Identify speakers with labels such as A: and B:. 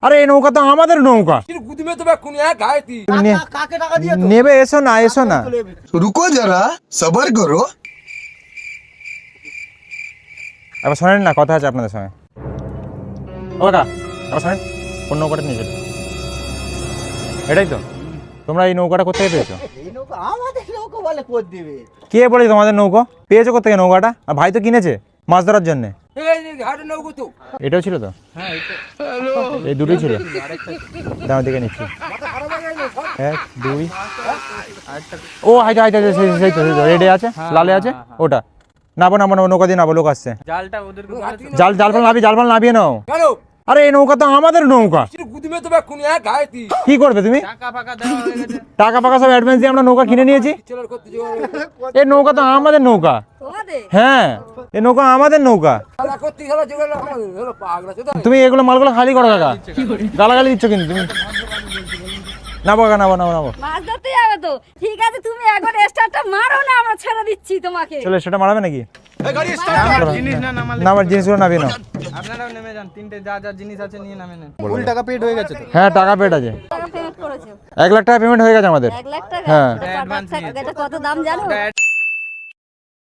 A: আরে এই নৌকা তো আমাদের নৌকা। নেবে এসো না, এসো না।
B: रुको जरा सबर करो।
A: এবার শোনেন না, কথা আছে আপনাদের সঙ্গে। ও কাকা, এবার শোনেন, কোন নৌকাটা নিয়ে চলো। এটাই তো, তোমরা এই নৌকাটা কোথেকে পেয়েছো?
C: আমাদের নৌকো বলে কোদ দিবে।
A: কে বলেছে তোমাদের নৌকো? পেয়েছো কোথেকে নৌকাটা? আর ভাই তো কিনেছে মাছ ধরার জন্য। এটাও ছিল তো? এই দুটোই ছিল। দাও দিকে নিচ্ছি। 1 2 ও হাইটা হাইটা, সেই তো রেডি আছে, লালে আছে ওটা। নাবো নাবো নাবো, নৌকা দিয়ে নাবো, লোক আসছে। জাল ফাল নাবিয়ে নাও। আরে এই নৌকা তো আমাদের নৌকা। কি করবে তুমি? টাকা ফাকা সব অ্যাডভান্স দিয়ে আমরা নৌকা কিনে নিয়েছি। এই নৌকা তো আমাদের নৌকা। হ্যাঁ, এই নৌকা আমাদের নৌকা। তুমি এগুলো মালগুলো খালি করো কাকা, গালাগালি দিচ্ছ কিন্তু তুমি। নাবো কাকা, নাবো নাবো নাবো।
D: মাছ ধরতে যাবে তো, ঠিক আছে, তুমি একবার স্টার্টটা মারো না, আমরা ছেড়ে দিচ্ছি তোমাকে।
A: চলো, সেটা মারাবে নাকি?
E: জিনিস না নামালে
A: না, আমার জিনিসগুলো নামিয়ে নাও।
E: আপনারাও নেমে যান, তিনটে যা যা জিনিস আছে নিয়ে নামে নেন। ফুল টাকা পেড হয়ে গেছে তো?
A: হ্যাঁ, টাকা পেড আছে।
D: টাকা পেমেন্ট করেছো?
A: 1 লাখ টাকা পেমেন্ট হয়ে গেছে আমাদের।
D: 1 লাখ টাকা?
A: হ্যাঁ।
D: এটা কত দাম জানো?